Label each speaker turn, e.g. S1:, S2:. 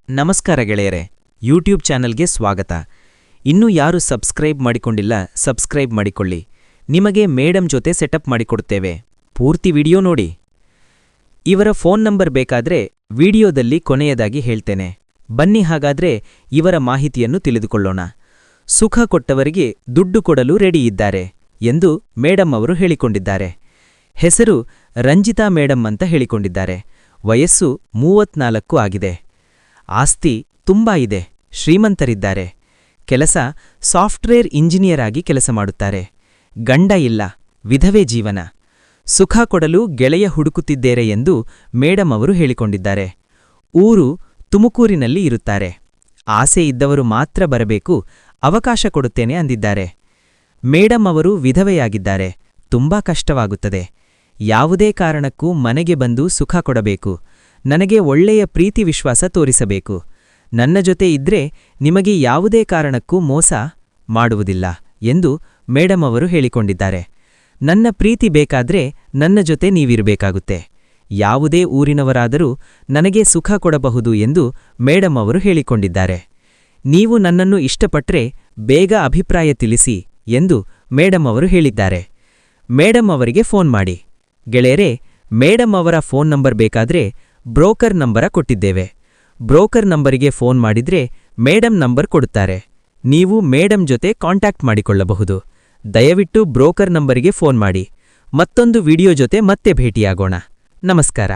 S1: ನಮಸ್ಕಾರ ಗೆಳೆಯರೆ, ಯೂಟ್ಯೂಬ್ ಚಾನಲ್ಗೆ ಸ್ವಾಗತ. ಇನ್ನೂ ಯಾರು ಸಬ್ಸ್ಕ್ರೈಬ್ ಮಾಡಿಕೊಂಡಿಲ್ಲ, ಸಬ್ಸ್ಕ್ರೈಬ್ ಮಾಡಿಕೊಳ್ಳಿ. ನಿಮಗೆ ಮೇಡಮ್ ಜೊತೆ ಸೆಟಪ್ ಮಾಡಿಕೊಡುತ್ತೇವೆ. ಪೂರ್ತಿ ವಿಡಿಯೋ ನೋಡಿ. ಇವರ ಫೋನ್ ನಂಬರ್ ಬೇಕಾದ್ರೆ ವಿಡಿಯೋದಲ್ಲಿ ಕೊನೆಯದಾಗಿ ಹೇಳ್ತೇನೆ. ಬನ್ನಿ ಹಾಗಾದ್ರೆ ಇವರ ಮಾಹಿತಿಯನ್ನು ತಿಳಿದುಕೊಳ್ಳೋಣ. ಸುಖ ಕೊಟ್ಟವರಿಗೆ ದುಡ್ಡು ಕೊಡಲು ರೆಡಿಯಿದ್ದಾರೆ ಎಂದು ಮೇಡಮ್ ಅವರು ಹೇಳಿಕೊಂಡಿದ್ದಾರೆ. ಹೆಸರು ರಂಜಿತಾ ಮೇಡಮ್ ಅಂತ ಹೇಳಿಕೊಂಡಿದ್ದಾರೆ. ವಯಸ್ಸು 34 ಆಗಿದೆ. ಆಸ್ತಿ ತುಂಬಾ ಇದೆ. ಶ್ರೀಮಂತರಿದ್ದಾರೆ. ಕೆಲಸ ಸಾಫ್ಟ್ವೇರ್ ಇಂಜಿನಿಯರ್ ಆಗಿ ಕೆಲಸ ಮಾಡುತ್ತಾರೆ. ಗಂಡ ಇಲ್ಲ, ವಿಧವೆ ಜೀವನ. ಸುಖ ಕೊಡಲು ಗೆಳೆಯ ಹುಡುಕುತ್ತಿದ್ದೇರೆ ಎಂದು ಮೇಡಮ್ ಅವರು ಹೇಳಿಕೊಂಡಿದ್ದಾರೆ. ಊರು ತುಮಕೂರಿನಲ್ಲಿ ಇರುತ್ತಾರೆ. ಆಸೆ ಇದ್ದವರು ಮಾತ್ರ ಬರಬೇಕು, ಅವಕಾಶ ಕೊಡುತ್ತೇನೆ ಅಂದಿದ್ದಾರೆ. ಮೇಡಮ್ ಅವರು ವಿಧವೆಯಾಗಿದ್ದಾರೆ. ತುಂಬಾ ಕಷ್ಟವಾಗುತ್ತದೆ. ಯಾವುದೇ ಕಾರಣಕ್ಕೂ ಮನೆಗೆ ಬಂದು ಸುಖ ಕೊಡಬೇಕು. ನನಗೆ ಒಳ್ಳೆಯ ಪ್ರೀತಿ ವಿಶ್ವಾಸ ತೋರಿಸಬೇಕು. ನನ್ನ ಜೊತೆ ಇದ್ರೆ ನಿಮಗೆ ಯಾವುದೇ ಕಾರಣಕ್ಕೂ ಮೋಸ ಮಾಡುವುದಿಲ್ಲ ಎಂದು ಮೇಡಮ್ ಅವರು ಹೇಳಿಕೊಂಡಿದ್ದಾರೆ. ನನ್ನ ಪ್ರೀತಿ ಬೇಕಾದ್ರೆ ನನ್ನ ಜೊತೆ ನೀವಿರಬೇಕಾಗುತ್ತೆ. ಯಾವುದೇ ಊರಿನವರಾದರೂ ನನಗೆ ಸುಖ ಕೊಡಬಹುದು ಎಂದು ಮೇಡಮ್ ಅವರು ಹೇಳಿಕೊಂಡಿದ್ದಾರೆ. ನೀವು ನನ್ನನ್ನು ಇಷ್ಟಪಟ್ರೆ ಬೇಗ ಅಭಿಪ್ರಾಯ ತಿಳಿಸಿ ಎಂದು ಮೇಡಮ್ ಅವರು ಹೇಳಿದ್ದಾರೆ. ಮೇಡಮ್ ಅವರಿಗೆ ಫೋನ್ ಮಾಡಿ. ಗೆಳೆಯರೇ, ಮೇಡಮ್ ಅವರ ಫೋನ್ ನಂಬರ್ ಬೇಕಾದ್ರೆ ಬ್ರೋಕರ್ ನಂಬರ ಕೊಟ್ಟಿದ್ದೇವೆ. ಬ್ರೋಕರ್ ನಂಬರಿಗೆ ಫೋನ್ ಮಾಡಿದ್ರೆ ಮೇಡಮ್ ನಂಬರ್ ಕೊಡುತ್ತಾರೆ. ನೀವು ಮೇಡಮ್ ಜೊತೆ ಕಾಂಟ್ಯಾಕ್ಟ್ ಮಾಡಿಕೊಳ್ಳಬಹುದು. ದಯವಿಟ್ಟು ಬ್ರೋಕರ್ ನಂಬರಿಗೆ ಫೋನ್ ಮಾಡಿ. ಮತ್ತೊಂದು ವಿಡಿಯೋ ಜೊತೆ ಮತ್ತೆ ಭೇಟಿಯಾಗೋಣ. ನಮಸ್ಕಾರ.